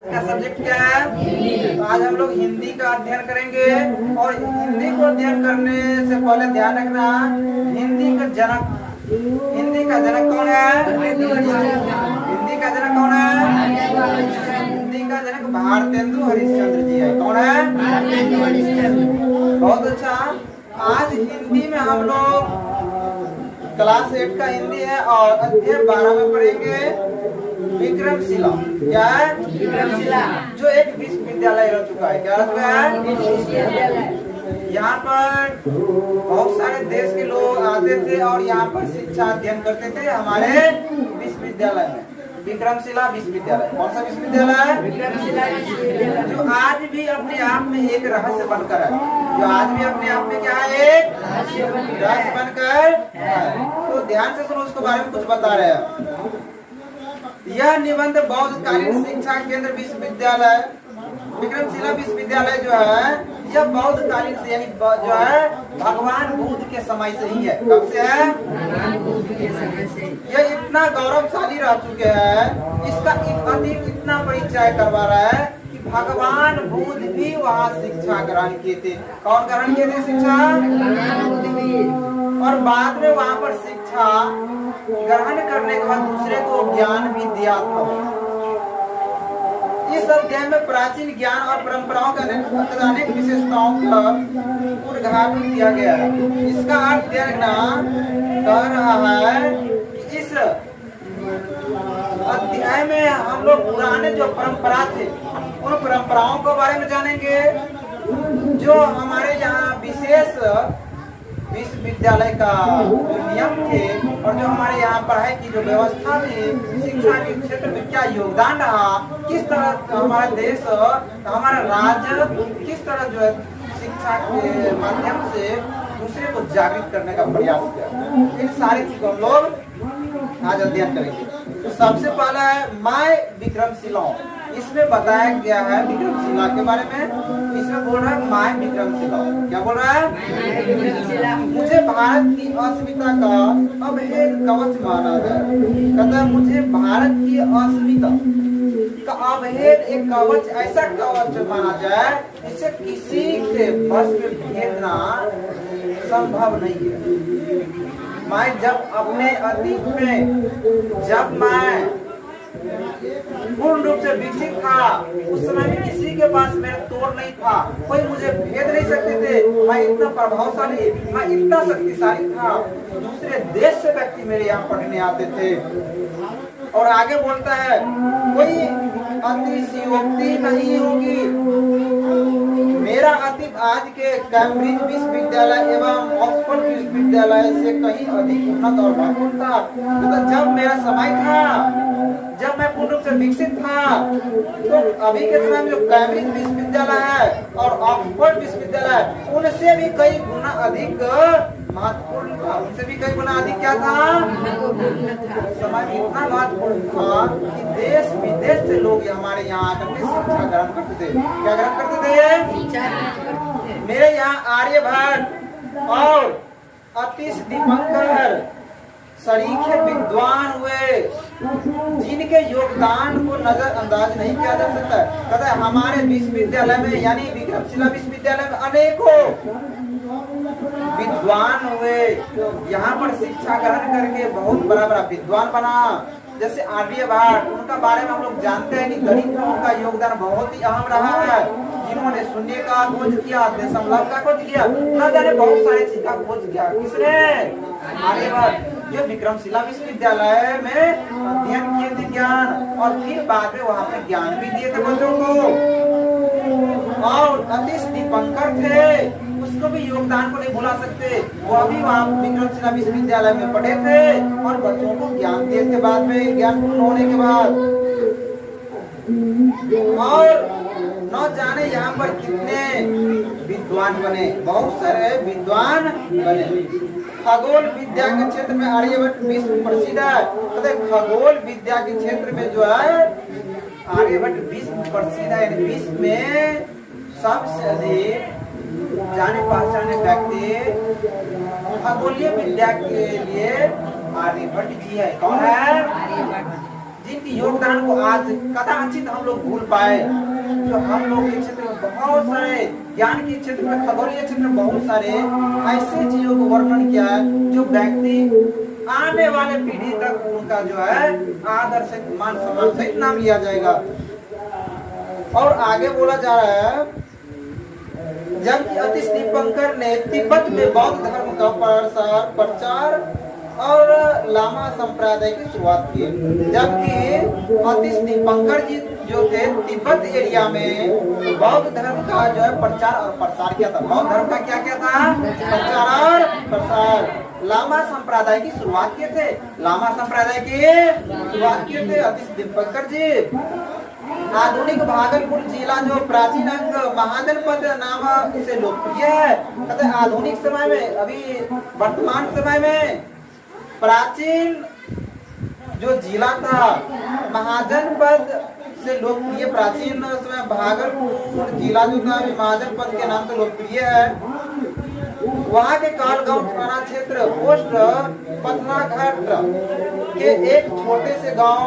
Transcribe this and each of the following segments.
का सब्जेक्ट क्या है? तो आज हम लोग हिंदी का अध्ययन करेंगे। और हिंदी को अध्ययन करने से पहले ध्यान रखना, हिंदी का जनक कौन है? हिंदी का जनक कौन है? हिंदी का जनक भारतेंदु हरिश्चंद्र जी है। कौन है? बहुत अच्छा। आज हिंदी में हम लोग क्लास 8 का हिंदी है और अध्याय 12 में पढ़ेंगे विक्रमशिला। क्या है? विक्रमशिला, जो एक विश्वविद्यालय रह चुका है। क्या रह चुका है? यहाँ पर बहुत सारे देश के लोग आते थे और यहाँ पर शिक्षा अध्ययन करते थे हमारे विश्वविद्यालय में। विक्रमशिला विश्वविद्यालय। कौन सा विश्वविद्यालय? विक्रमशिला विश्वविद्यालय, जो आज भी अपने आप में एक रहस्य बनकर है। जो आज भी अपने आप में क्या है? एक रहस्य बनकर है। तो ध्यान से सुनो, उसके बारे में कुछ बता रहे हैं। यह निबंध बौद्धकालीन शिक्षा केंद्र विश्वविद्यालय विक्रमशिला विश्वविद्यालय जो है, यह बौद्धकालीन से यानी जो है भगवान बुद्ध के समय से ही है। कब से है? यह इतना गौरवशाली रह चुके हैं, इसका इतना परिचय करवा रहा है कि भगवान बुद्ध भी वहाँ शिक्षा ग्रहण किए थे। कौन ग्रहण किए थे शिक्षा? और बाद में वहाँ पर शिक्षा ग्रहण करने के बाद दूसरे को ज्ञान भी दिया था। इस अध्याय में प्राचीन ज्ञान और परंपराओं का अनेक विशेषताओं का उद्घाटन किया गया है। इसका अर्थ देखना कह रहा है कि इस अध्याय में हम लोग पुराने जो परंपरा थे उन परंपराओं के बारे में जानेंगे, जो हमारे यहाँ विशेष विश्वविद्यालय का जो नियम थे और जो हमारे यहाँ पढ़ाई की जो व्यवस्था थी, शिक्षा के क्षेत्र में क्या योगदान रहा, किस तरह हमारा देश हमारा राज्य किस तरह जो है शिक्षा के माध्यम से दूसरे को जागृत करने का प्रयास किया। इन सारी चीजों को हम लोग आज अध्ययन करेंगे। तो सबसे पहला है माय विक्रमशिला। इसमें बताया गया है विक्रमशिला के बारे में। इसमें बोल रहा है माय विक्रमशिला। क्या बोल रहा है? मुझे भारत की अस्मिता का अभेद कवच माना जाए। कहता है मुझे भारत की अस्मिता का अभेद एक कवच, ऐसा कवच माना जाए जिसे किसी के बस में भेदना संभव नहीं है। मैं जब अपने अतीत में जब मैं पूर्ण रूप से विकसित था, उस समय में किसी के पास मेरा तोड़ नहीं था, कोई मुझे भेद नहीं सकते थे। मैं इतना प्रभावशाली, मैं इतना शक्तिशाली था, दूसरे देश से व्यक्ति मेरे यहाँ पढ़ने आते थे। और आगे बोलता है कोई अतिशयोक्ति नहीं होगी। मेरा अतीत आज के कैम्ब्रिज विश्वविद्यालय एवं ऑक्सफोर्ड विश्वविद्यालय से कहीं अधिक उन्नत और महत्वपूर्ण था। तो जब मेरा समय था, जब मैं पूर्ण रूप से विकसित था, तो अभी के समय में जो कैम्ब्रिज विश्वविद्यालय है और ऑक्सफोर्ड विश्वविद्यालय, उनसे भी कई गुना अधिक महत्वपूर्ण था। उनसे भी कई गुना अधिक क्या था? समय इतना महत्वपूर्ण था कि देश विदेश से लोग हमारे यहाँ आकर के शिक्षा ग्रहण करते थे। क्या ग्रहण करते थे? मेरे यहाँ आर्यभट्ट और अतीश दीपंकर सरीखे विद्वान हुए, जिनके योगदान को नजरअंदाज नहीं किया जा सकता। कहता है हमारे विश्वविद्यालय में यानी विक्रमशिला विश्वविद्यालय में अनेकों विद्वान हुए, यहाँ पर शिक्षा ग्रहण करके बहुत बड़ा बड़ा विद्वान बना। जैसे आर्यभट्ट, उनका बारे में हम लोग जानते हैं कि गणित में उनका योगदान बहुत ही अहम रहा है, जिन्होंने शून्य का खोज किया, दशमलव का खोज किया, न जाने बहुत सारी चीज का खोज किया। किसने? आर्यभट्ट। ये विक्रमशिला विश्वविद्यालय में अध्ययन किए थे ज्ञान, और फिर बाद में वहाँ पे ज्ञान भी दिए थे बच्चों को। और अतीश दीपंकर थे, उसको भी योगदान को नहीं भुला सकते। वो भी वहाँ विक्रमशिला विश्वविद्यालय में पढ़े थे और बच्चों को ज्ञान दिए थे बाद में, ज्ञान पूर्ण होने के बाद। और न जाने यहाँ पर कितने विद्वान बने, बहुत सारे विद्वान बने। खगोल विद्या के क्षेत्र में आर्यभट्ट विश्व प्रसिद्ध है। तो खगोल विद्या के क्षेत्र में जो है आर्यभट्ट विश्व प्रसिद्ध है। विश्व में सबसे अधिक जाने पहचाने व्यक्ति खगोलीय विद्या के लिए आर्यभट्ट जी है। कौन है? के योगदान को आज कदाचित हम लोग भूल पाए। जो हम लोग के क्षेत्र में बहुत सारे ज्ञान के क्षेत्र में, खगोलीय क्षेत्र में बहुत सारे ऐसे चीजों को वर्णन किया है जो व्यक्ति आने वाले पीढ़ी तक उनका जो है आदर से मान सम्मान सहित नाम लिया जाएगा। और आगे बोला जा रहा है, जबकि अतिश दीपंकर ने तिब्बत में बौद्ध धर्म का प्रचार और लामा संप्रदाय की शुरुआत की। जबकि अतिश दीपंकर जी जो थे तिब्बत एरिया में बौद्ध धर्म का जो है प्रचार और प्रसार किया था। बौद्ध धर्म का क्या किया था? प्रचार और प्रसार। लामा संप्रदाय की शुरुआत किए थे। लामा संप्रदाय की शुरुआत किए थे अतिश दीपंकर जी। आधुनिक भागलपुर जिला जो प्राचीन अंग महाजनपद नाम से लोकप्रिय है। कहते आधुनिक समय में, अभी वर्तमान समय में प्राचीन जो जिला था महाजनपद से लोकप्रिय, प्राचीन समय भागलपुर जिला जो था महाजनपद के नाम से लोकप्रिय है। वहाँ के कालगांव थाना क्षेत्र पोस्ट पथनाघाट के एक छोटे से गांव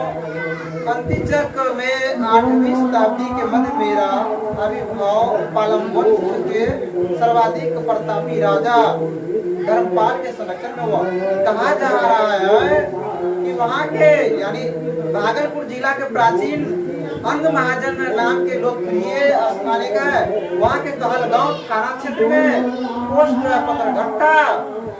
अंतिचक में 8वीं शताब्दी के मध्य मेरा आविर्भाव पालम वंश के सर्वाधिक प्रतापी राजा धर्मपाल के संरक्षण में हुआ। कहा जा रहा है कि वहाँ के यानी भागलपुर जिला के प्राचीन अंग महाजन नाम के लोकप्रिय स्थानीय का है। वहाँ के कहलगांव थाना क्षेत्र में पोस्ट पथरघट्टा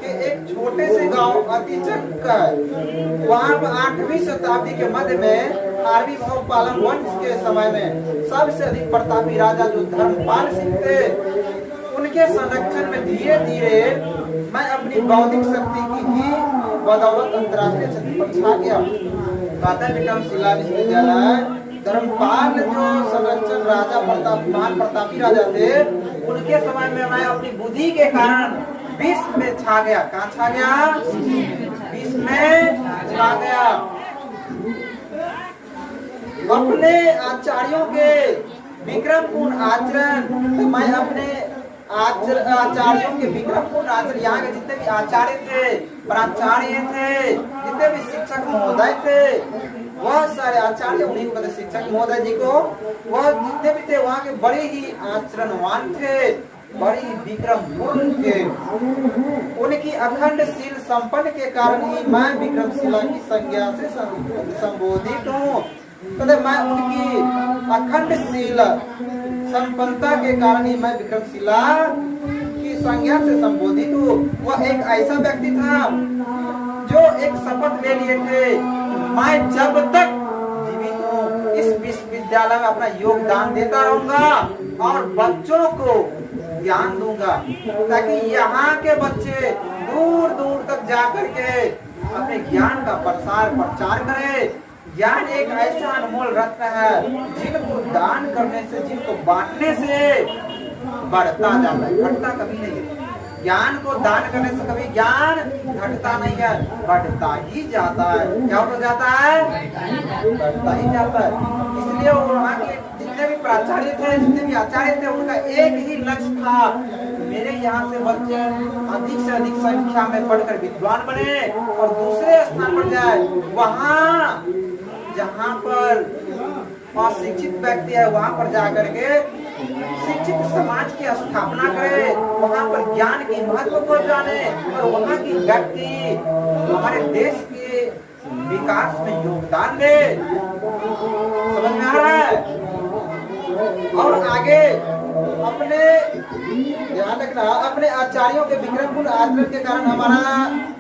के एक छोटे से गांव अतिचक का है। वहाँ पर 8वीं शताब्दी के मध्य में आविर्भाव पालम वंश के समय में सबसे अधिक प्रतापी राजा जो धर्मपाल सिंह थे, उनके संरक्षण में धीरे धीरे मैं अपनी बौद्धिक शक्ति की ही बदौलत अंतर्राष्ट्रीय क्षेत्र पर छा गया। कहता विक्रमशिला विश्वविद्यालय धर्मपाल जो संरक्षण राजा महान प्रतापी राजा थे, उनके समय में मैं अपनी बुद्धि के कारण विश्व में छा गया। कहाँ छा गया? विश्व में छा गया। अपने आचार्यों के विक्रमपूर्ण आचरण, मैं अपने आचार्यों के विक्रमपूर्ण आचरण, यहाँ के जितने भी आचार्य थे, प्राचार्य थे, जितने भी शिक्षक महोदय थे, वह सारे आचार्य, उन्हीं को शिक्षक महोदय जी को, वह जितने भी थे वहाँ के बड़े ही आचरणवान थे, बड़ी विक्रमपूर्ण थे। उनकी अखंडशील संपन्न के कारण ही मैं विक्रमशिला की संज्ञा से संबोधित हूँ। मैं उनकी अखंडशील संपन्नता के कारण ही मैं विक्रमशिला की संज्ञा से संबोधित हूँ। वह एक ऐसा व्यक्ति था जो एक शपथ ले लिए थे, मैं जब तक जीवित हूँ इस विश्वविद्यालय में अपना योगदान देता रहूंगा और बच्चों को ज्ञान दूंगा, ताकि यहाँ के बच्चे दूर दूर तक जाकर के अपने ज्ञान का प्रचार करें। ज्ञान एक ऐसा अनमोल रत्न है जिनको दान करने से, जिनको बांटने से बढ़ता जाता है, घटता कभी नहीं है। ज्ञान को दान करने से कभी ज्ञान घटता नहीं है, बढ़ता ही जाता है। क्या हो जाता है? बढ़ता ही जाता है। इसलिए वहाँ के जितने भी प्राचार्य थे, जितने भी आचार्य थे, उनका एक ही लक्ष्य था, मेरे यहाँ से बच्चे अधिक से अधिक संख्या में पढ़कर विद्वान बने और दूसरे स्थान पर जाए। वहाँ जहाँ पर अशिक्षित व्यक्ति है, वहाँ पर जाकर के शिक्षित समाज की स्थापना करे, वहाँ पर ज्ञान की महत्व को जाने और वहाँ की व्यक्ति हमारे देश के विकास में योगदान दे। समझ में आ रहा है? और आगे अपने ध्यान रखना, अपने आचार्यों के विक्रमपूर्ण आचरण के कारण हमारा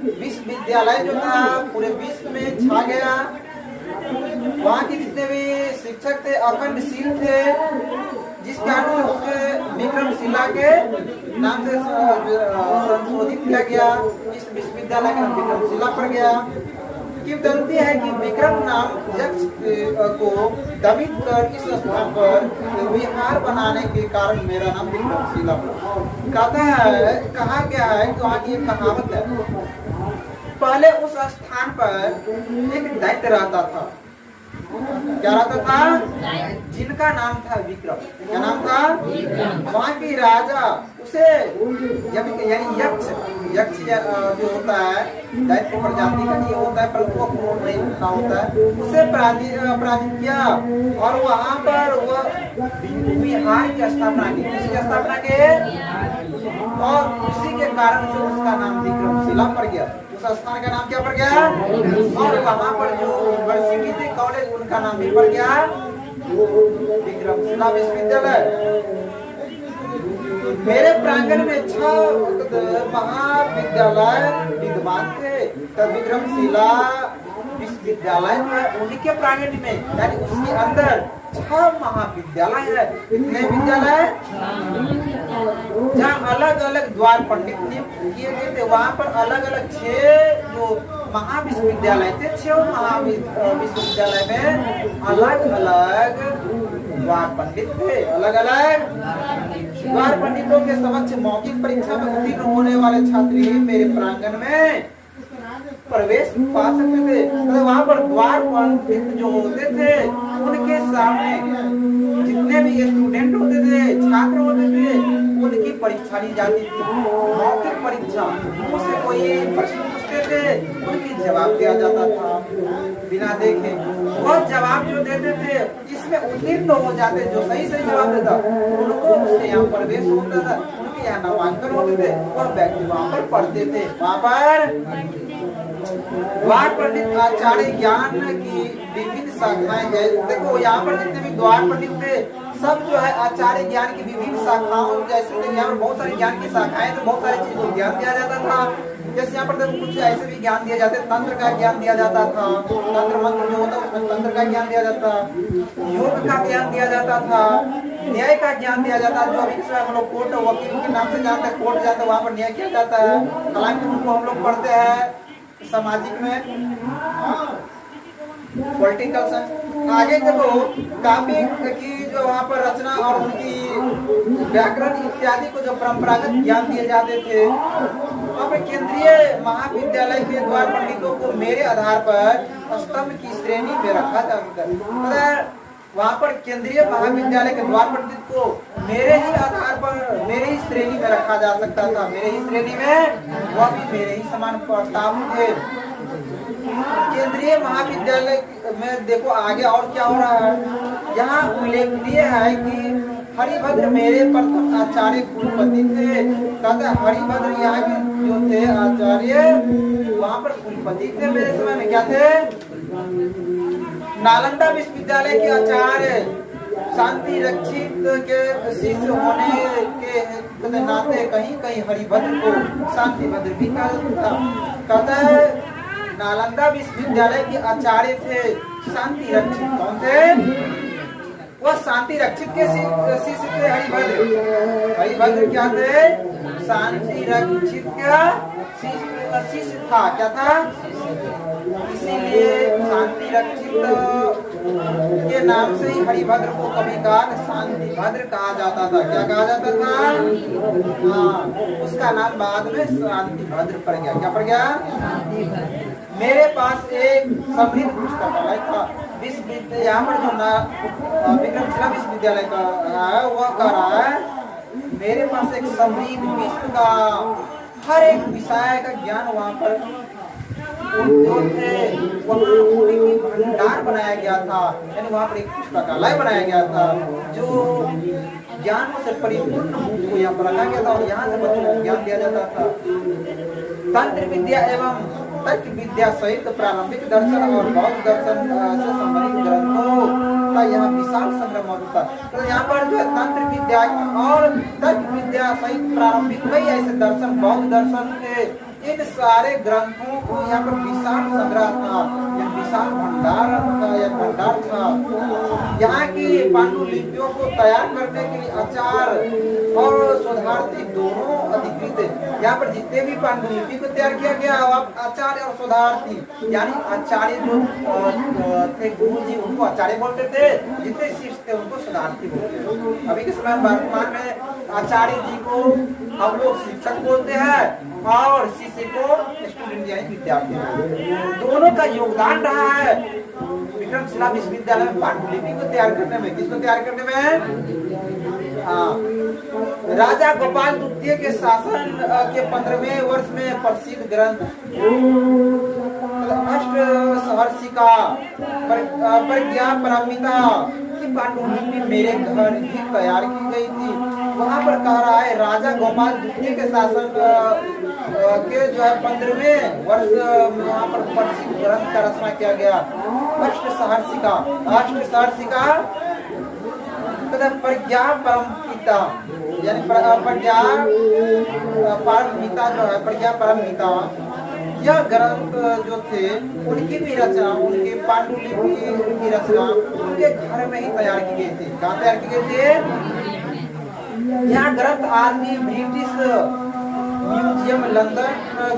विश्वविद्यालय जो था पूरे विश्व में छा गया। वहाँ के जितने भी शिक्षक थे अखंडशील थे, जिस कारण से उसके विक्रमशिला के नाम से संशोधित किया गया। इस विश्वविद्यालय का नाम विक्रमशिला पड़ गया। किंवदंती है कि विक्रम नाम यक्ष को दमित कर इस स्थान पर विहार बनाने के कारण मेरा नाम विक्रमशिला पड़ा। कहता है, कहा गया है कि वहाँ की एक कहावत है, पहले उस स्थान पर एक दैत्य रहता था क्या रहता था? जिनका नाम था विक्रम। क्या नाम था? वहाँ की राजा उसे यानी यक्ष यक्ष जो होता है दैत्य प्रजाति का ये होता है, परंतु वो क्रूर नहीं होता होता है, उसे पराजित किया और वहाँ पर वह विहार की स्थापना की। किसकी स्थापना की? और उसी के कारण से उसका नाम विक्रमशिला पड़ गया। उस स्थान का नाम क्या पड़ गया? और वहाँ पर जो यूनिवर्सिटी थी, कॉलेज, उनका नाम भी पड़ गया विक्रमशिला विश्वविद्यालय। मेरे प्रांगण में 6 महाविद्यालय विद्यमान थे, तब विक्रमशिला विश्वविद्यालय में उन्हीं के प्रांगण में यानी उसके अंदर 6 महाविद्यालय है। कितने विद्यालय? जहाँ अलग अलग द्वार पंडित नियुक्त किए गए थे, वहाँ पर अलग अलग 6 जो महाविश्वविद्यालय थे, 6 महाविश्वविद्यालय में अलग अलग द्वार पंडित थे। अलग अलग द्वार पंडितों के समक्ष मौखिक परीक्षा में उत्तीर्ण होने वाले छात्र ही मेरे प्रांगण में प्रवेश पा सकते थे। तो वहाँ पर द्वार पंडित जो होते थे उनके सामने जितने भी स्टूडेंट होते थे, छात्र होते थे, उनकी परीक्षा ली जाती थी, मौखिक परीक्षा। उससे कोई प्रश्न पूछते थे, उनकी जवाब दिया जाता था बिना देखे। वह जवाब जो देते थे इसमें उत्तीर्ण हो जाते, जो सही सही जवाब देता उनको उसके यहाँ प्रवेश होता था, उनके यहाँ नामांकन होते थे, वह व्यक्ति वहाँ पर पढ़ते थे। वहाँ पर द्वार पंडित आचार्य ज्ञान की विभिन्न शाखाएं हैं। देखो यहाँ पर जितने भी द्वार पंडित थे सब जो है आचार्य ज्ञान की विभिन्न शाखाओं, जैसे यहाँ पर बहुत सारे ज्ञान की शाखाएं तो बहुत सारी चीजों को ज्ञान दिया जाता था। जैसे यहाँ पर देखो कुछ ऐसे भी ज्ञान दिए जाते, तंत्र का ज्ञान दिया जाता था, तंत्र मंत्र जो होता है उसमें तंत्र का ज्ञान दिया जाता, योग का ज्ञान दिया जाता था, न्याय का ज्ञान दिया जाता है। जो अभी हम लोग कोर्ट वकील के नाम से जानते हैं, कोर्ट जाते हैं वहाँ पर न्याय किया जाता है। हालांकि उनको हम लोग पढ़ते हैं सामाजिक में, पॉलिटिकल साइंस। आगे देखो काव्य की जो वहाँ पर रचना और उनकी व्याकरण इत्यादि को जो परंपरागत ज्ञान दिए जाते थे। वहाँ पर केंद्रीय महाविद्यालय के द्वार पंडितों को मेरे आधार पर स्तंभ की श्रेणी में रखा जाता है। वहाँ पर केंद्रीय महाविद्यालय के द्वार पंडित को मेरे ही आधार पर, मेरे ही श्रेणी में रखा जा सकता था। मेरे ही श्रेणी में, वह भी मेरे ही समान प्रताप थे। केंद्रीय महाविद्यालय में देखो आगे और क्या हो रहा है। यहाँ उल्लेखनीय है कि हरिभद्र मेरे प्रथम आचार्य कुलपति थे। कहते हरिभद्र यहाँ के जो थे आचार्य, वहाँ पर कुलपति थे मेरे समय में। क्या थे? नालंदा विश्वविद्यालय के आचार्य शांति रक्षित के शिष्य होने के नाते कहीं कहीं हरिभद्र को शांति भद्र भी कहा। कहता है नालंदा विश्वविद्यालय के आचार्य थे शांति रक्षित। कौन थे? वह शांति रक्षित के शिष्य थे हरिभद्र। हरिभद्र क्या थे? शांति रक्षित का शिष्य था। क्या था? इसीलिए शांति रक्षित के नाम से ही हरिभद्र को कभी काल शांति भद्र कहा जाता था। क्या कहा जाता था? हाँ, उसका नाम बाद में शांति भद्र पड़ गया। क्या पड़ गया? मेरे पास एक समृद्ध पुस्तकालय था। यहाँ पर जो विक्रमशिला विश्वविद्यालय का है वह कह रहा है मेरे पास एक समृद्ध विश्व का हर एक विषय का ज्ञान वहाँ पर जो थे वहाँ उनकी भंडार बनाया गया था। यानी वहाँ पर एक पुस्तकालय बनाया गया था जो ज्ञान से परिपूर्ण को यहाँ पर रखा गया था और यहाँ से बच्चों को ज्ञान दिया जाता था। तंत्र विद्या एवं तर्क विद्या सहित प्रारंभिक दर्शन और बौद्ध दर्शन से संबंधित ग्रंथों का यहाँ विशाल संग्रह मौजूद था। तो यहाँ पर जो है तंत्र विद्या और तर्क विद्या सहित प्रारंभिक कई ऐसे दर्शन, बौद्ध दर्शन के इन सारे ग्रंथों को यहाँ पर विशाल संग्रह था, यह विशाल भंडार था। यहाँ की पांडुलिपियों को तैयार करने के लिए आचार्य और शोधार्थी दोनों अधिकृत। यहाँ पर जितने भी पांडुलिपि को तैयार किया गया आचार्य और शोधार्थी, यानी आचार्य जो थे गुरु जी उनको आचार्य बोलते थे, जितने शिष्य थे उनको शोधार्थी बोलते थे। अभी के समय वर्तमान में आचार्य जी को हम लोग शिक्षक बोलते हैं और शिष्य को स्टूडेंट यानी विद्यार्थी। दोनों का योगदान रहा है विक्रमशिला विश्वविद्यालय में पांडुलिपि को तैयार करने में, किसको तैयार करने में? हाँ, राजा गोपाल द्वितीय के शासन के 15वें वर्ष में प्रसिद्ध ग्रंथ अष्ट सहर्षिका प्रज्ञा पारमिता की पांडुलिपि मेरे घर ही तैयार की गई थी। वहां पर कह रहा है राजा गोपाल द्वितीय के शासन के जो है 15वें वर्ष वहां पर प्रसिद्ध ग्रंथ का रचना किया गया अष्ट सहर्षिका। अष्ट सहर्षिका प्रज्ञा परमपिता यानी प्रज्ञा परमपिता जो है, प्रज्ञा परमपिता यह ग्रंथ जो थे उनकी भी रचना, उनकी पांडुलिपि की रचना उनके घर में ही तैयार की गई थी। कहाँ तैयार की गई थी? यह ग्रंथ आज भी ब्रिटिश म्यूजियम लंदन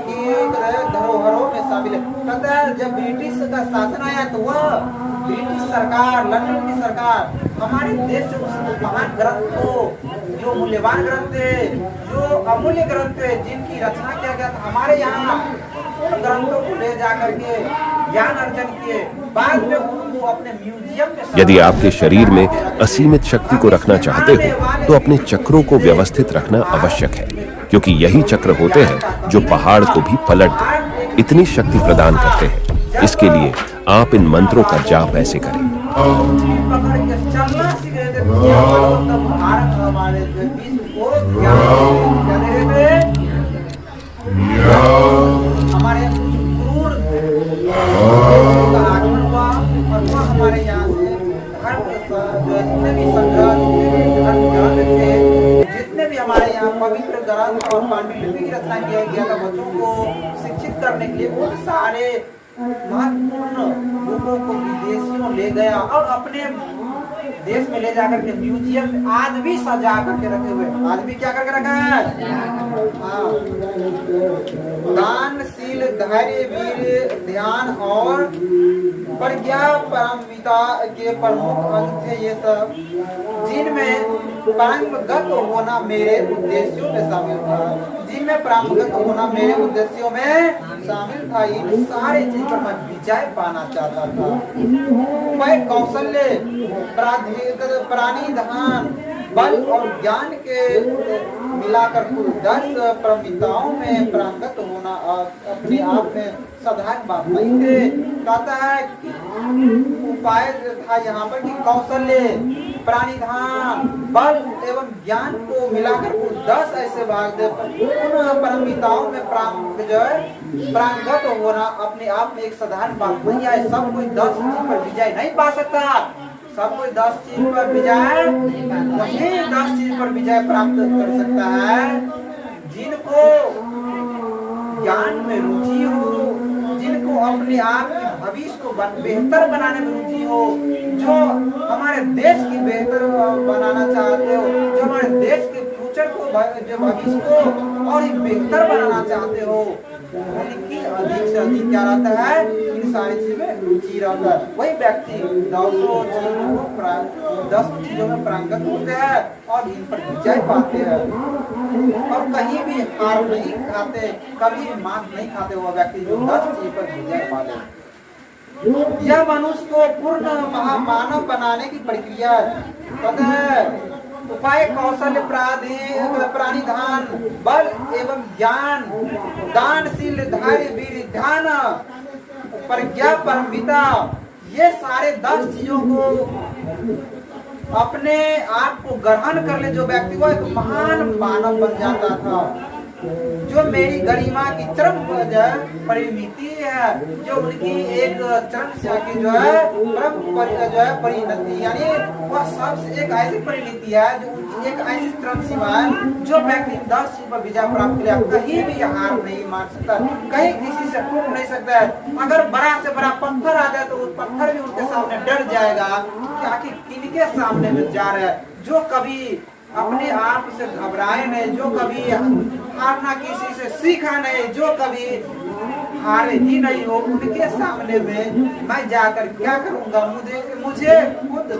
की धरोहरों में शामिल है। कहता है जब ब्रिटिश का शासन आया तो वह ब्रिटिश सरकार, लंदन की सरकार हमारे देश से उस महान ग्रंथ को, जो मूल्यवान ग्रंथ थे, जो अमूल्य ग्रंथ थे, जिनकी रचना किया गया था, हमारे यहाँ उन ग्रंथों को ले जा करके ज्ञान अर्जन किए। बाद में उनको अपने म्यूजियम में। यदि आपके शरीर में असीमित शक्ति को रखना चाहते हो तो अपने चक्रों को व्यवस्थित रखना आवश्यक है, क्योंकि यही चक्र होते हैं जो पहाड़ को भी पलट दें, इतनी शक्ति प्रदान करते हैं। इसके लिए आप इन मंत्रों का जाप ऐसे करें। हमारे आगमन हुआ और वह हमारे यहाँ से जितने भी संग्रह, जितने भी हमारे यहाँ पवित्र ग्रंथ और पांडुलिपि की रचना किया गया था बच्चों को शिक्षित करने के लिए, बहुत सारे महत्वपूर्ण लोगों को विदेशियों ले गया और अपने देश में ले जाकर के म्यूजियम में आज भी सजा करके रखे हुए। आज भी क्या करके रखा है? दानशील, धैर्य, वीर, ध्यान और प्रज्ञा परमिता के प्रमुख अंग थे ये सब, जिनमें पारंगत होना मेरे उद्देश्यों में शामिल था। जिनमें पारंगत होना मेरे उद्देश्यों में शामिल था। इन सारे चीज पर मैं विजय पाना चाहता था। मैं कौशल्य, प्राणिधान, बल और ज्ञान के मिलाकर कुल 10 परमिताओं में पारंगत होना अपने आप में साधारण बात नहीं थे। कहता है कि उपाय था यहाँ पर कि कौशल्य, प्राणिधान, बल एवं ज्ञान को मिलाकर कुल 10 ऐसे भाग दे। उन परमिताओं में प्रांगत होना अपने आप में एक साधारण बात नहीं है। सब कोई 10 चीज पर विजय नहीं पा सकता। सब कोई 10 चीज पर विजय, वही 10 चीज पर विजय प्राप्त कर सकता है जिनको ज्ञान में रुचि हो, जिनको अपने आप के भविष्य को बेहतर बनाने में रुचि हो, जो हमारे देश की बेहतर बनाना चाहते हो, जो हमारे देश के फ्यूचर को, जो भविष्य को और बेहतर बनाना चाहते हो, उनकी अधिक से अधिक क्या रहता है? इन सारी चीजों में रुचि रहता है। वही व्यक्ति 10 चीजों में पारंगत होते हैं और इन पर विजय पाते हैं और कहीं भी हार नहीं खाते, कभी भी मात नहीं खाते। वो व्यक्ति जो 10 चीज पर विजय पाते, यह मनुष्य को पूर्ण महामानव बनाने की प्रक्रिया पता है। उपाय, कौशल्य, प्राणिधान, बल एवं ज्ञान, दानशील, धैर्य, वीर, ध्यान, प्रज्ञा परमिता, ये सारे 10 चीजों को अपने आप को ग्रहण कर ले जो व्यक्ति वो एक महान मानव बन जाता था। जो मेरी गरिमा की चरम परिमिति है, जो उनकी एक चरम की जो है परिणति, यानी वह सबसे एक ऐसी परिणति है जो उनकी एक ऐसी चरम सीमा है जो व्यक्ति 10 चीज पर विजय प्राप्त किया कहीं भी हार नहीं मान सकता, कहीं किसी से टूट नहीं सकता है। अगर बड़ा से बड़ा पत्थर आ जाए तो उस पत्थर भी उनके सामने डर जाएगा कि आखिर किनके सामने में जा रहा है। जो कभी अपने आप से घबराए नहीं, जो कभी हारना किसी से सीखा नहीं, जो कभी हारे ही नहीं हो, उनके सामने में मैं जाकर क्या करूंगा? मुझे खुद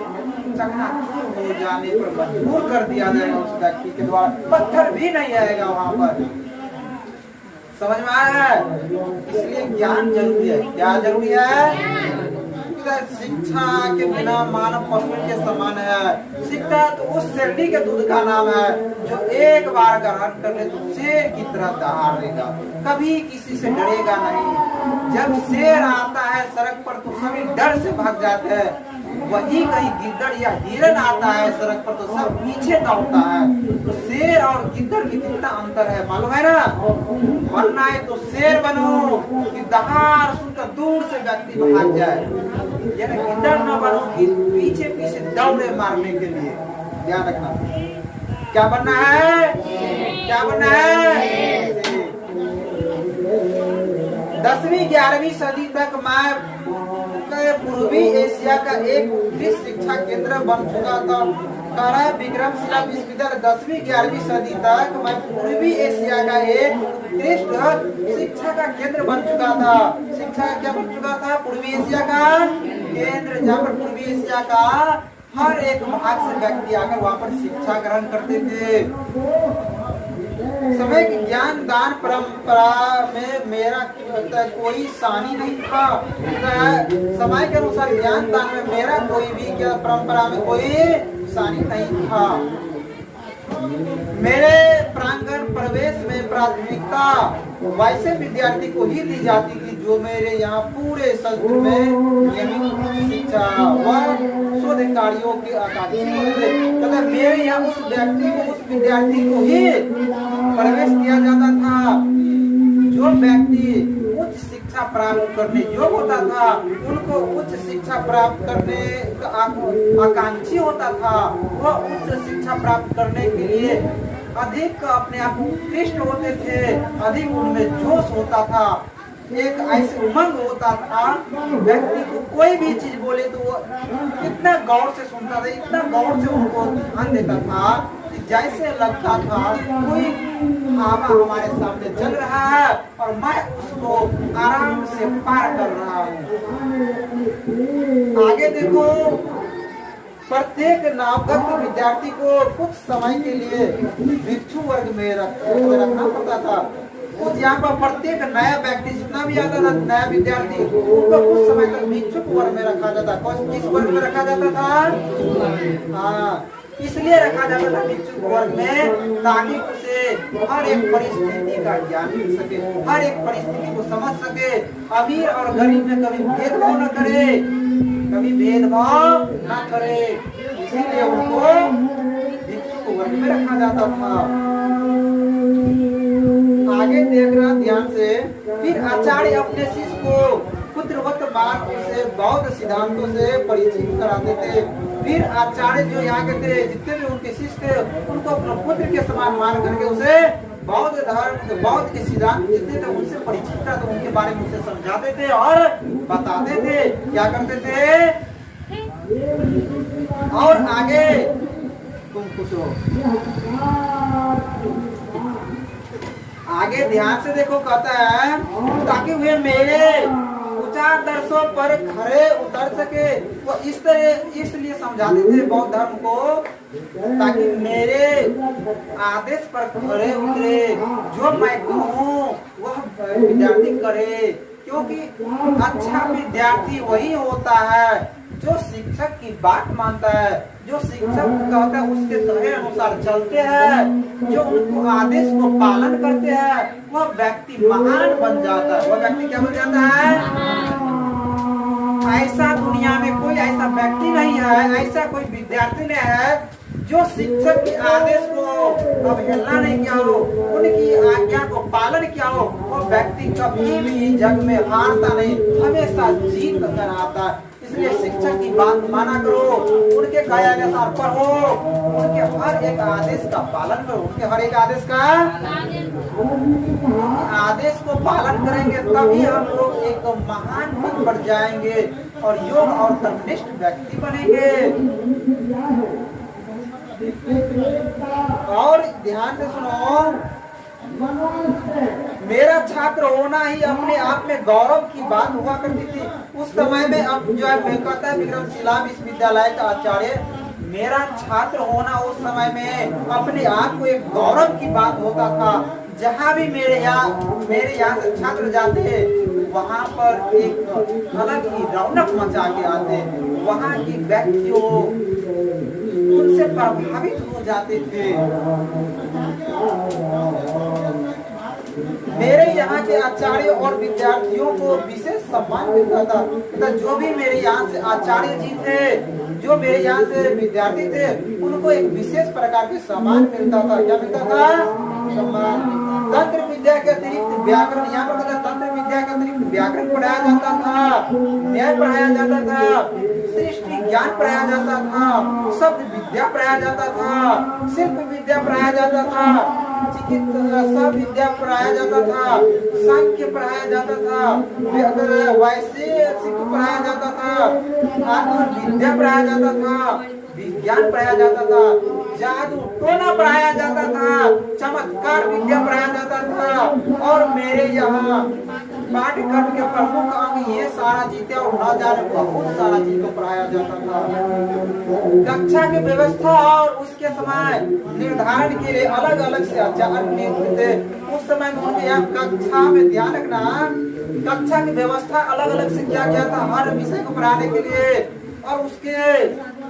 चकनाचूर हो जाने पर मजबूर कर दिया जाएगा उस व्यक्ति के द्वारा। पत्थर भी नहीं आएगा वहां पर। समझ में आया है? इसलिए ज्ञान जरूरी है। क्या जरूरी है? शिक्षा के बिना मानव पशु के समान है। शिक्षा तो उस शेरनी के दूध का नाम है जो एक बार ग्रहण कर ले तो शेर की तरह दहाड़ेगा, कभी किसी से डरेगा नहीं। जब शेर आता है सड़क पर तो सभी डर से भाग जाते हैं, वही कहीं गिद्दड़ या हिरन आता है सड़क पर तो सब पीछे दौड़ता है। तो शेर और गिद्दड़ में कितना अंतर है मालूम है ना। बनना है तो शेर बनो कि दहाड़ सुनकर दूर से व्यक्ति भाग जाए, यानी गिद्दड़ न बनो कि पीछे पीछे दौड़े मारने के लिए। ध्यान रखना, क्या बनना है, क्या बनना है। 10वीं 11वीं सदी तक मैं पूर्वी एशिया का एक उत्कृष्ट शिक्षा केंद्र बन चुका था। विक्रमशिला विश्वविद्यालय 10वीं 11वीं सदी तक मैं पूर्वी एशिया का एक उत्कृष्ट शिक्षा का केंद्र बन चुका था। शिक्षा का क्या बन चुका था? पूर्वी एशिया का केंद्र, जहाँ पर पूर्वी एशिया का हर एक भाग से व्यक्ति आकर वहाँ पर शिक्षा ग्रहण करते थे। समय की ज्ञान दान परंपरा में मेरा कोई सानी नहीं था। समय के अनुसार ज्ञान दान में मेरा कोई भी परंपरा में कोई सानी नहीं था। मेरे प्रांगण प्रवेश में प्राथमिकता वैसे विद्यार्थी को ही दी जाती थी जो मेरे यहाँ पूरे सत्र में नियमित शिक्षा व शोध कार्यों के आकांक्षी थे। मतलब मेरे यहाँ उस व्यक्ति को, उस विद्यार्थी को ही प्रवेश किया जाता था जो व्यक्ति उच्च शिक्षा प्राप्त करने योग्य होता था, उनको उच्च शिक्षा प्राप्त करने का आकांक्षी होता था। वह उच्च शिक्षा प्राप्त करने के लिए अधिक अपने आप उत्कृष्ट होते थे, अधिक उनमें जोश होता था, एक ऐसे उमंग होता था। व्यक्ति को कोई भी चीज बोले तो वो इतना गौर से सुनता था, इतना गौर से उनको ध्यान देता था कि जैसे लगता था कोई हवा हमारे सामने चल रहा है और मैं उसको आराम से पार कर रहा हूँ। आगे देखो, प्रत्येक नामगत विद्यार्थी को कुछ समय के लिए भिक्षु वर्ग में रखना पड़ता था। कुछ यहाँ पर प्रत्येक नया व्यक्ति जितना भी आता था, नया विद्यार्थी, उनको कुछ समय तक भिक्षुक वर्ग में रखा जाता। किस वर्ग में रखा जाता था? हाँ, इसलिए रखा जाता था भिक्षुक वर्ग में ताकि उसे हर एक परिस्थिति का ज्ञान मिल सके, हर एक परिस्थिति को समझ सके, अमीर और गरीब में कभी भेदभाव न करे, कभी भेदभाव न करे। इसीलिए उनको भिक्षुक वर्ग में रखा जाता था। आगे देखना ध्यान से। फिर आचार्य अपने शिष्य को पुत्रवत मार्ग से बौद्ध सिद्धांतों से परिचित कराते थे। फिर आचार्य जो यहाँ के थे, जितने भी उनके शिष्य थे, उनको अपने पुत्र के समान मान करके उसे बौद्ध धर्म, बौद्ध के सिद्धांत जितने थे उनसे परिचित था, तो उनके बारे में उसे समझाते थे और बताते थे। क्या करते थे? और आगे तुम कुछ हो आगे ध्यान से देखो, कहता है ताकि वे मेरे उचार दर्शों पर खरे उतर सके। वो इस तरह इसलिए समझाते थे बौद्ध धर्म को ताकि मेरे आदेश पर खरे उतरे, जो मैं कहूँ वह विद्यार्थी करे। क्योंकि अच्छा विद्यार्थी वही होता है जो शिक्षक की बात मानता है, जो शिक्षक कहता है उसके कहे अनुसार चलते हैं, जो उनको आदेश को पालन करते हैं, वह व्यक्ति महान बन जाता है। वह व्यक्ति क्या बन जाता है? ऐसा दुनिया में कोई ऐसा व्यक्ति नहीं है, ऐसा कोई विद्यार्थी नहीं है जो शिक्षक के आदेश को अवहेलना नहीं किया हो, उनकी आज्ञा को पालन किया हो। वो व्यक्ति कभी भी जग में हारता नहीं, हमेशा जीत कर आता है। इसलिए शिक्षक की बात माना करो, उनके कहे अनुसार पढ़ो, उनके हर एक आदेश का पालन करो, उनके हर एक आदेश का आदेश को पालन करेंगे तभी हम लोग एक महान पद पर जाएंगे और योग और तनिष्ठ व्यक्ति बनेंगे। और ध्यान से सुनो, मेरा छात्र होना ही अपने आप में गौरव की बात हुआ करती थी उस समय में। अब जो है मैं कहता है विक्रमशिला विश्वविद्यालय का आचार्य, मेरा छात्र होना उस समय में अपने आप को एक गौरव की बात होता था। जहाँ भी मेरे यहाँ से छात्र जाते वहाँ पर एक अलग ही रौनक मचा के आते हैं। वहाँ के व्यक्तियों उनसे प्रभावित हो जाते थे। मेरे यहाँ के आचार्य और विद्यार्थियों को विशेष सम्मान मिलता था। तो जो भी मेरे यहाँ से आचार्य जी थे, जो मेरे यहाँ से विद्यार्थी थे, उनको एक विशेष प्रकार के सम्मान मिलता था। क्या मिलता था? सम्मान। तंत्र विद्या के अतिरिक्त व्याकरण, यहाँ पर तंत्र विद्या के अतिरिक्त व्याकरण पढ़ाया जाता था, न्याय पढ़ाया जाता था, सृष्टि ज्ञान पढ़ाया जाता था, शब्द विद्या पढ़ाया जाता था, शिल्प विद्या पढ़ाया जाता था, चिकित्सा विद्या पढ़ाया जाता था, सांख्य पढ़ाया जाता था, वैशेषिक पढ़ाया जाता था, आत्म विद्या पढ़ाया जाता था, विज्ञान पढ़ाया जाता था, जादू टोना पढ़ाया जाता था, चमत्कार विद्या पढ़ाया जाता था। और मेरे यहाँ पाठ्यक्रम के प्रमुख अंग ये सारा चीजें और न जाने बहुत सारा चीज को पढ़ाया जाता था। कक्षा की व्यवस्था और उसके समय निर्धारण के लिए अलग अलग से आचार्य नियुक्त थे। उस समय में उनके यहाँ कक्षा में ध्यान रखना, कक्षा की व्यवस्था अलग अलग से किया गया था हर विषय को पढ़ाने के लिए। और उसके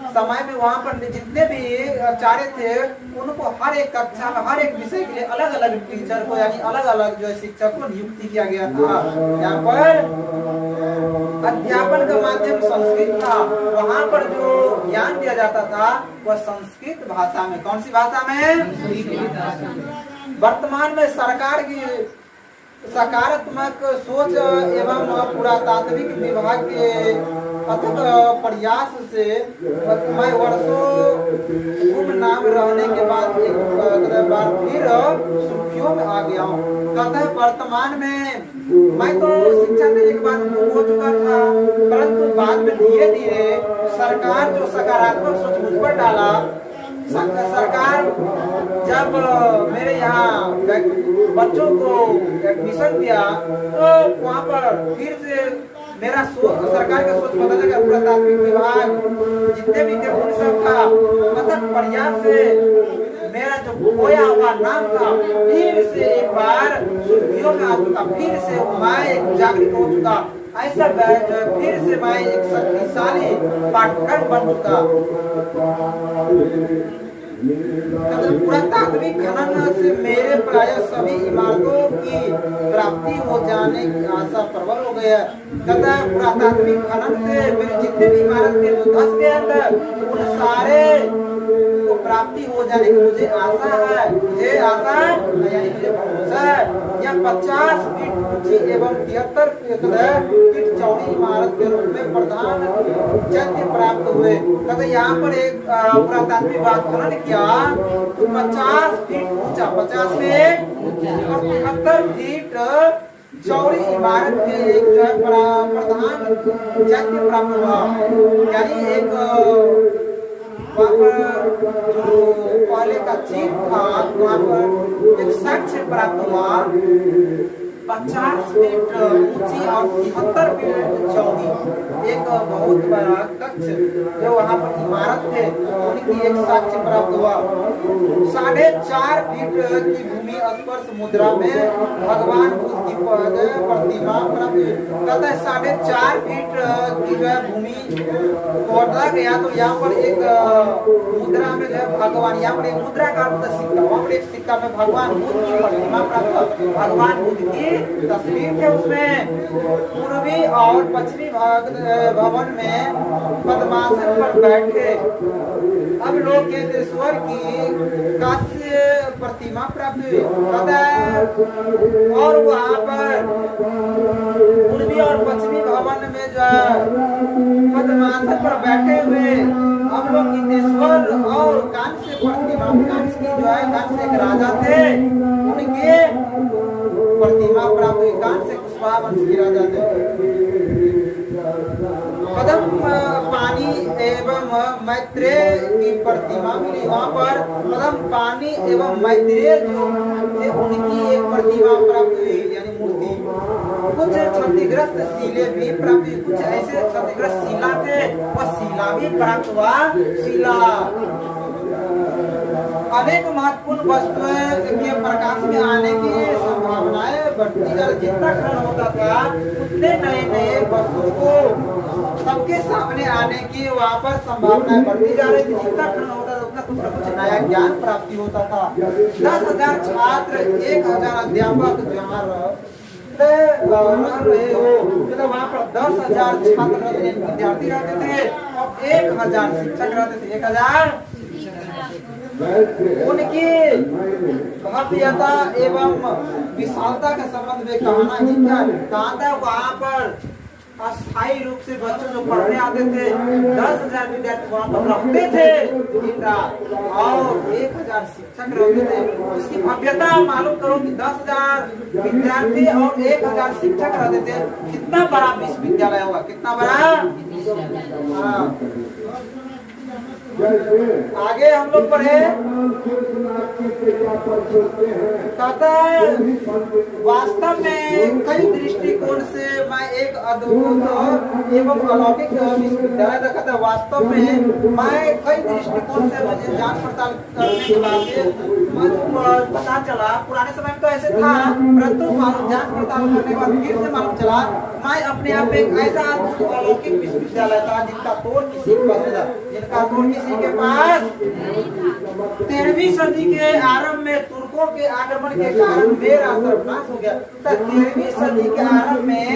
समय में वहाँ पर जितने भी आचार्य थे, उनको हर एक कक्षा में हर एक विषय के लिए अलग अलग टीचर को, यानी अलग अलग जो शिक्षक को नियुक्ति किया गया था। यहाँ पर अध्यापन का माध्यम संस्कृत था। वहाँ पर जो ज्ञान दिया जाता था वह संस्कृत भाषा में। कौन सी भाषा में? वर्तमान में सरकार की सकारात्मक सोच एवं पुरातात्विक विभाग के अथक प्रयास से मैं वर्षों गुमनाम रहने के बाद एक बार फिर सुर्खियों में आ गया हूँ। कहता है वर्तमान में मैं तो शिक्षा देने के बाद हो चुका था, परंतु बाद में धीरे धीरे सरकार जो सकारात्मक सोच मुझ पर डाला, सरकार जब मेरे यहाँ बच्चों को एडमिशन दिया तो वहाँ पर फिर से मेरा सोच, सरकार का सोच बदल गया। पुरातात्विक विभाग जितने भी थे उन सब का मतलब प्रयास से मेरा जो खोया हुआ नाम था फिर से एक बार सुर्खियों में आ चुका, फिर से मैं जागृत हो चुका। ऐसा फिर से मैं एक शक्तिशाली पाठ्यक्रम बन चुका। पुरातात्विक खनन से मेरे प्राय सभी इमारतों की प्राप्ति हो जाने की आशा प्रबल हो गया। कहता है पुरातात्विक खनन से मेरे जितने भी इमारत थे जो धस गए थे उन सारे को प्राप्ति हो जाने की मुझे आशा है। मुझे आशा यानी मुझे भरोसा है। यह 50 फीट ऊंची एवं 73 फीट चौड़ी इमारत के रूप में प्रधान चैत्य प्राप्त हुए। कहते यहाँ पर एक पुरातात्विक खनन किया तो 50 फीट ऊंचा, 50 फीट और 73 फीट चौड़ी इमारत के एक जो है प्रधान चैत्य प्राप्त हुआ। यानी एक वहाँ पर जो पहले का चीफ था वहाँ पर एक साक्ष्य प्राप्त हुआ। 50 फीट ऊंची और 73 फीट चौड़ी एक बहुत बड़ा कक्ष जो वहाँ पर इमारत थे उनकी एक साक्ष्य प्राप्त हुआ। 4.5 फीट की भूमि स्पर्श मुद्रा में भगवान बुद्ध की प्रतिमा प्राप्त। कहता है 4.5 फीट की जो है भूमि तोड़ा गया तो यहाँ पर एक मुद्रा में जो है भगवान, यहाँ पर एक मुद्रा का सिक्का, वहाँ पर एक सिक्का में भगवान बुद्ध की प्रतिमा प्राप्त। भगवान बुद्ध की तस्वीर थे उसमें। पूर्वी और पश्चिमी भवन में पद्मासन पर बैठे अब लोग केंद्रेश्वर की कांस्य प्रतिमा प्राप्त हुई। और वहाँ पर पूर्वी और पश्चिमी भवन में जो पद्मासन पर बैठे हुए हम लोग केंद्रेश्वर और कांस्य प्रतिमा, कांस्य की जो है कांस्य एक राजा थे उनके प्रतिमा प्राप्त हुई। कांस्य कुशवाहा वंश के राजा थे। कदम पानी एवं मैत्रेय की प्रतिमा मिली। वहाँ पर कदम पानी एवं मैत्रेय जो थे उनकी एक प्रतिमा प्राप्त हुई यानी मूर्ति। कुछ क्षतिग्रस्त शिले भी प्राप्त हुई। कुछ ऐसे क्षतिग्रस्त शिला थे वह शिला भी प्राप्त हुआ। शिला अनेक महत्वपूर्ण वस्तुएं के प्रकाश में आने की संभावनाएं बढ़ती जा रही। जितना ग्रहण होता था उतने नए नए वस्तुओं को सबके सामने आने की वहाँ पर संभावनाएं बढ़ती जा रही थी। जितना ग्रहण होता था उतना कुछ न कुछ नया ज्ञान प्राप्ति होता था। 10,000 छात्र, 1,000 अध्यापक जहाँ रहे हो, मतलब वहाँ पर 10,000 छात्र विद्यार्थी रहते थे और 1,000 शिक्षक रहते थे। 1,000 उनकी भव्यता एवं विशालता के संबंध में कहा था वहाँ पर अस्थायी रूप से बच्चों जो पढ़ने आते थे 10,000 विद्यार्थी वहाँ पर रहते थे दिन रात और 1,000 शिक्षक रहते थे। उसकी भव्यता मालूम करो कि 10,000 विद्यार्थी और 1,000 शिक्षक रहते थे। कितना बड़ा विश्वविद्यालय होगा, कितना बड़ा। आगे हम लोग पढ़े, कहता है वास्तव में कई दृष्टिकोण से मैं एक अद्भुत एवं अलौकिक विश्वविद्यालय देखा था। वास्तव में मैं कई दृष्टिकोण से मुझे जांच पड़ताल करने के बाद पता चला, पुराने समय में तो ऐसे था, परंतु जांच पड़ताल करने के बाद फिर से मालूम चला मैं अपने आप एक ऐसा अद्भुत अलौकिक विश्वविद्यालय था जिनका तोड़ किसी के पास था, जिनका तोड़ किसी के पास। 13वीं सदी के आरंभ में तुर्कों के आक्रमण के कारण मेरा सर्वनाश हो गया। 13वीं सदी के आरंभ में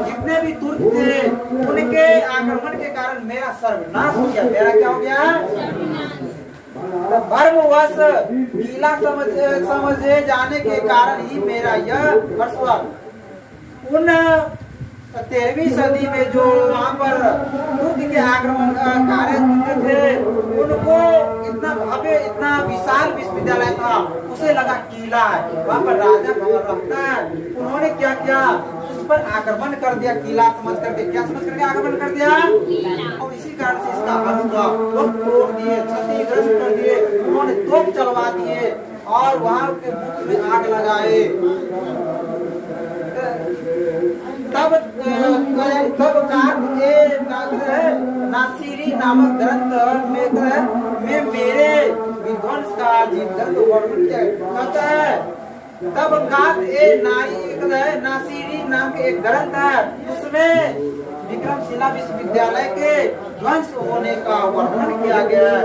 जितने भी तुर्क थे उनके आक्रमण के कारण मेरा सर्वनाश हो गया। मेरा क्या हो गया? धर्मवश गीला समझे जाने के कारण ही मेरा यह वर्ष हुआ। उन 13वीं सदी में जो वहाँ पर तुर्क के आक्रमण कार्य थे उनको इतना भव्य, इतना विशाल विश्वविद्यालय था, उसे लगा किला है, वहाँ पर राजा भवन रखता है। उन्होंने क्या किया, उस पर आक्रमण कर दिया, किला समझ करके। क्या समझ करके आक्रमण कर दिया? और इसी कारण से इसका अंत हुआ। तोप तोड़ दिए, क्षतिग्रस्त कर दिए, उन्होंने तोप चलवा दिए और वहाँ के मुख में आग लगाए। तब नासिरी नामक ग्रंथ में मेरे विध्वंस का जीवन वर्णन किया जाता है। तब नासिरी नाम के एक ग्रंथ है, उसमें विक्रमशिला विश्वविद्यालय के ध्वंस होने का वर्णन किया गया है।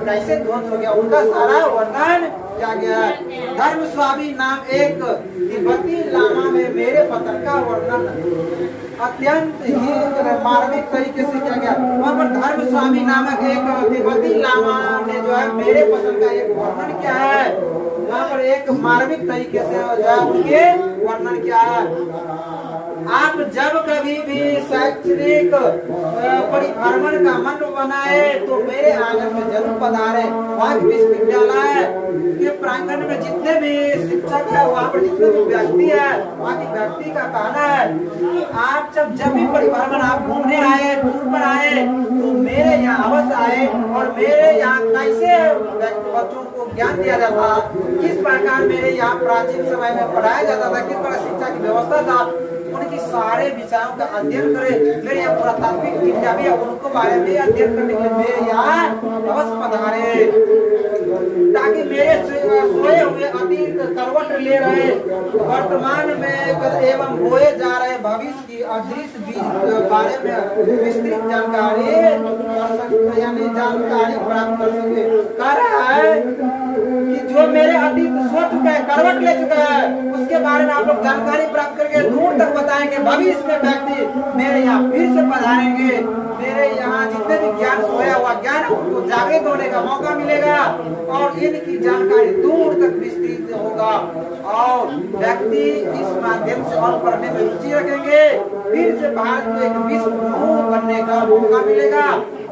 कैसे ध्वंस हो गया उनका सारा वर्णन किया गया है। धर्म स्वामी नाम एक तिब्बती लामा में मेरे पतन का वर्णन अत्यंत ही मार्मिक तरीके से किया गया। वहाँ पर धर्म स्वामी नामक एक तिब्बती लामा ने जो है मेरे पतन का एक वर्णन किया है। वहाँ पर एक मार्मिक तरीके से जो है उनके वर्णन किया है। आप जब कभी भी शैक्षणिक परिभ्रमण का मन बनाए तो मेरे आंगन में जरूर पधारे। वहाँ विश्वविद्यालय के प्रांगण में जितने भी शिक्षक है, वहाँ पर जितने भी व्यक्ति है, वहाँ की व्यक्ति का कहना है आप जब भी परिभ्रमण आप घूमने आए, टूर पर आए तो मेरे यहाँ अवश्य आए और मेरे यहाँ कैसे बच्चों को ज्ञान दिया जाता, किस प्रकार मेरे यहाँ प्राचीन समय में पढ़ाया जाता था, किस प्रकार शिक्षा की व्यवस्था था, उनकी सारे विषयों का अध्ययन करे। मेरे यहाँ पुरातात्विक विद्या भी है, उनको बारे में अध्ययन करने के लिए मेरे यहाँ अवश्य पधारे, ताकि मेरे सोए हुए अतीत करवट ले रहे वर्तमान में एवं बोए जा रहे भविष्य की अदृश्य बीज बारे में विस्तृत जानकारी यानी जानकारी प्राप्त कर सके। कह रहा है कि जो मेरे अतीत सो चुका है, करवट ले चुका है, उसके बारे में आप लोग जानकारी प्राप्त करके दूर तक बताएंगे। भविष्य में व्यक्ति मेरे यहाँ फिर से पधारेंगे, मेरे यहाँ जितने भी ज्ञान सोया हुआ ज्ञान उनको जागृत होने का मौका मिलेगा और इनकी जानकारी दूर तक विस्तृत होगा और व्यक्ति इस माध्यम से और पढ़ने में रुचि रखेंगे। फिर से भारत को एक विश्व गुरु बनने का मौका मिलेगा,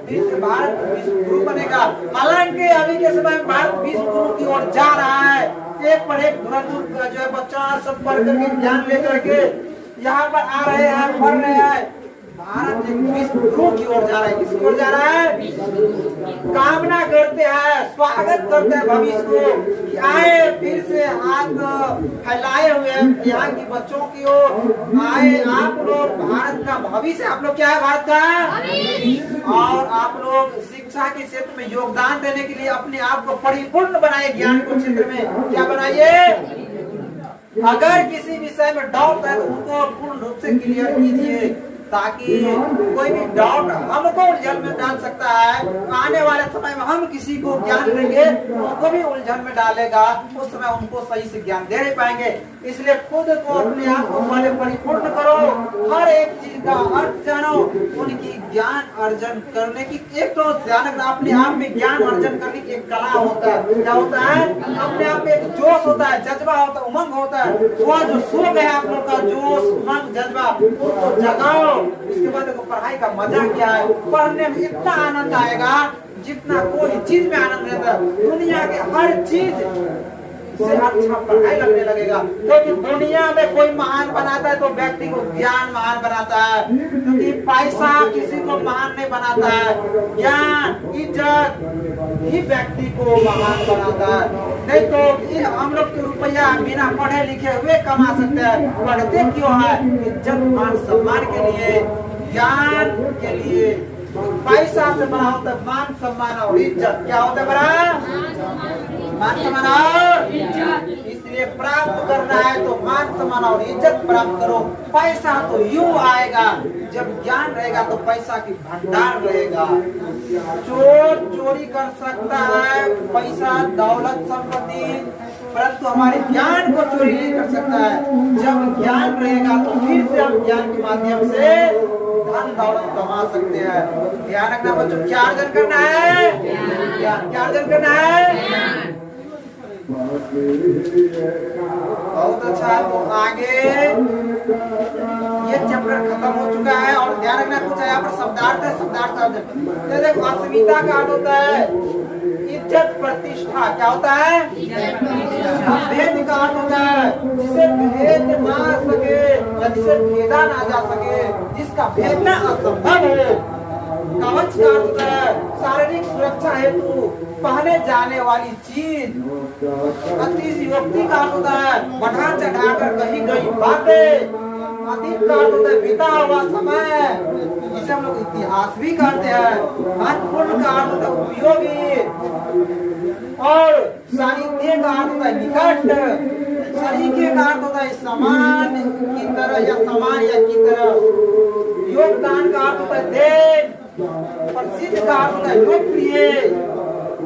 फिर से भारत विश्व गुरु बनेगा। हालांकि अभी के समय में भारत विश्व गुरु की ओर जा रहा है। एक पर एक दूर जो है बच्चा सब पढ़ करके ज्ञान लेकर के यहाँ पर आ रहे हैं, पढ़ रहे हैं। भारत एक विश्व गुरु की ओर जा रहा है। किसकी ओर जा रहा है? कामना करते हैं, स्वागत करते हैं भविष्य को कि आए, फिर से हाथ फैलाए हुए हैं यहाँ की बच्चों की ओर आए। आप लोग भारत का भविष्य, आप लोग क्या है? भारत का। और आप लोग शिक्षा के क्षेत्र में योगदान देने के लिए अपने आप को परिपूर्ण बनाए। ज्ञान के क्षेत्र में क्या बनाइए? अगर किसी विषय में डाउट है तो उनको पूर्ण रूप से क्लियर कीजिए, ताकि कोई भी डाउट हमको उलझन में डाल सकता है। आने वाले समय में हम किसी को ज्ञान देंगे, उनको भी उलझन में डालेगा, उस समय उनको सही से ज्ञान दे नहीं पाएंगे। इसलिए खुद को, अपने आप को पहले परिपूर्ण करो, हर एक चीज का अर्थ जानो, उनकी ज्ञान अर्जन करने की एक तो ध्यान रखना, अपने आप में ज्ञान अर्जन करने की एक कला होता है। क्या होता है? अपने आप में एक जोश होता है, जज्बा होता है, उमंग होता है। वह जो सो गया आप लोग का जोश, उमंग, जज्बा, उनको जगाओ। इसके बाद देखो पढ़ाई का मजा क्या है। पढ़ने में इतना आनंद आएगा जितना कोई चीज में आनंद रहता है। दुनिया के हर चीज से अच्छा पढ़ाई लगने लगेगा, क्योंकि दुनिया में कोई महान बनाता है तो व्यक्ति को ज्ञान महान बनाता है, क्योंकि पैसा किसी को महान नहीं बनाता है। ज्ञान, इज्जत ही व्यक्ति को महान बनाता है। नहीं तो ये हम लोग के रुपया बिना पढ़े लिखे हुए कमा सकते हैं। पढ़ते क्यों है? इज्जत, मान सम्मान के लिए, ज्ञान के लिए। पैसा से बड़ा होता है मान सम्मान और इज्जत। क्या होता है बड़ा? मान सम्मान और इज्जत। इसलिए प्राप्त करना है तो मान सम्मान और इज्जत प्राप्त करो। पैसा तो यूं आएगा, जब ज्ञान रहेगा तो पैसा की भंडार रहेगा। चोर चोरी कर सकता है पैसा, दौलत, संपत्ति, परंतु हमारे ज्ञान को चोरी नहीं कर सकता है। जब ज्ञान रहेगा तो फिर से हम ज्ञान के माध्यम से धन दौलत कमा सकते हैं। ध्यान रखना बच्चों, क्या अर्जन करना है? ज्ञान। क्या अर्जन करना है? बहुत अच्छा। तो आगे ये चैप्टर खत्म हो चुका है और ध्यान रखना कुछ है यहाँ पर शब्दार्थ है, शब्दार्थ अर्जन। देखो अस्मिता का अर्थ होता है इज्जत, प्रतिष्ठा। क्या होता है? भेद का अर्थ होता है जिसे भेद ना सके या जिसे भेदा ना जा सके, जिसका भेदना असंभव हो। कवच का अर्थ होता है शारीरिक सुरक्षा हेतु पहने जाने वाली चीज। अतिशयोक्ति का अर्थ होता है बढ़ा चढ़ाकर कही गई बातें। अतीत का अर्थ होता है बीता हुआ समय, जिसे हम लोग इतिहास भी कहते हैं। महत्वपूर्ण का अर्थ होता है उपयोगी, और सानिध्य का अर्थ होता है निकट। सरीखे का अर्थ होता है समान की तरह या समान या की तरह। योगदान का अर्थ होता है देन। प्रसिद्ध का अर्थ होता है लोकप्रिय।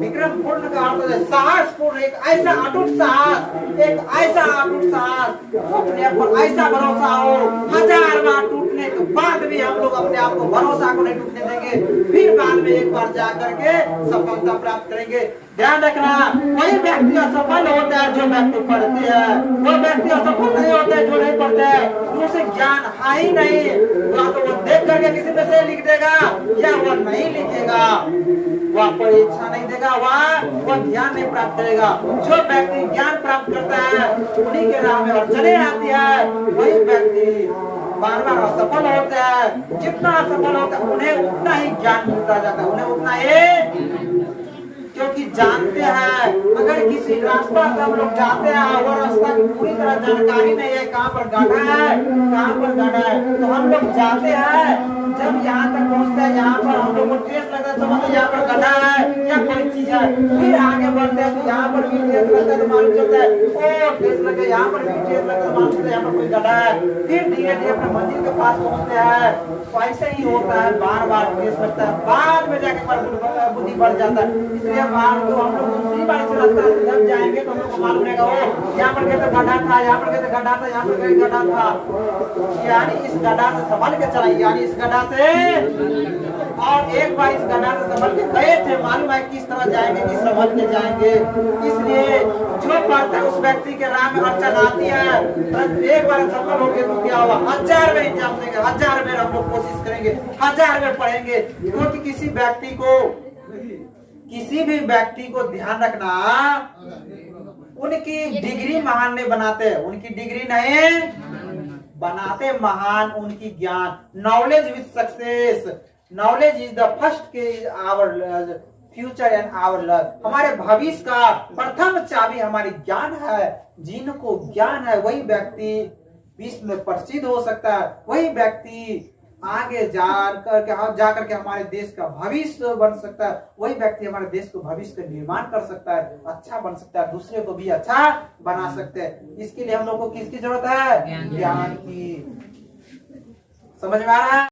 विक्रम पूर्ण का अर्थ है साहस पूर्ण, एक ऐसा अटूट साहस, एक ऐसा अटूट साहस, अपने आप पर ऐसा भरोसा हो, 1000 बार टूटने के बाद भी हम लोग अपने आप को भरोसा को नहीं टूटने देंगे, फिर बाद में एक बार जा करके सफलता प्राप्त करेंगे। ध्यान रखना, वही व्यक्ति असफल होता है जो व्यक्ति पढ़ते हैं, वो व्यक्ति असफल नहीं होता है जो नहीं पढ़ते हैं। उसे ज्ञान है ही नहीं, या तो वो देख करके किसी में से लिख देगा या वो नहीं लिखेगा, वह परीक्षा नहीं देगा, वह ज्ञान नहीं प्राप्त करेगा। जो व्यक्ति ज्ञान प्राप्त करता है उन्हीं के राह में अड़चने आती है, वही व्यक्ति बार बार असफल होता है। जितना असफल होता है उन्हें उतना ही ज्ञान मिलता जाता है, उन्हें उतना ही, क्योंकि जानते हैं अगर किसी रास्ता से हम लोग जाते हैं वो रास्ता की पूरी तरह जानकारी नहीं है, कहाँ पर गड्ढा है, कहाँ पर गड्ढा है, तो हम लोग जाते हैं। जब यहाँ तक पहुँचते हैं, यहाँ पर हम लोग को ट्रेस लगता है, समझते यहाँ पर गड्ढा है या कोई चीज है, फिर आगे बढ़ते हैं तो यहाँ पर भी ट्रेस लगता है तो मालूम चलता है ओ ट्रेस लगे, यहाँ पर भी ट्रेस लगता है तो मालूम चलता है यहाँ पर कोई गड्ढा है। फिर धीरे धीरे अपने मंजिल के पास पहुँचते हैं। तो ऐसे ही होता है, बार बार ट्रेस लगता है, बाद में जाके बुद्धि बढ़ जाता है। इसलिए तो हम लोग दूसरी बार से रास्ता से जब जाएंगे तो हम लोग को मालूम रहेगा ओ यहाँ पर कहते गड्ढा था, यहाँ पर कहते गड्ढा था, यहाँ पर कहते गड्ढा था, यानी इस गड्ढा से संभल के चलाइए, यानी इस गड्ढा से। और एक बार इस गड्ढा से संभल के गए थे, मालूम है किस तरह जाएंगे, किस संभल के जाएंगे। इसलिए जो पढ़ता है उस व्यक्ति के राह में अड़चन आती है, एक बार सफल हो गए तो क्या हुआ, 1000 में एग्जाम देंगे, 1000 में हम लोग कोशिश करेंगे, 1000 में पढ़ेंगे। क्योंकि किसी भी व्यक्ति को ध्यान रखना, उनकी डिग्री महान नहीं बनाते, उनकी डिग्री नहीं बनाते महान उनकी ज्ञान। Knowledge with success, knowledge is the first key our future and our love. हमारे भविष्य का प्रथम चाबी हमारी ज्ञान है। जिनको ज्ञान है वही व्यक्ति विश्व में प्रसिद्ध हो सकता है, वही व्यक्ति आगे जाकर के हमारे देश का भविष्य बन सकता है, वही व्यक्ति हमारे देश को भविष्य का निर्माण कर सकता है, अच्छा बन सकता है, दूसरे को भी अच्छा बना सकते हैं। इसके लिए हम लोग को किसकी जरूरत है? ज्ञान की। समझ में आ रहा है?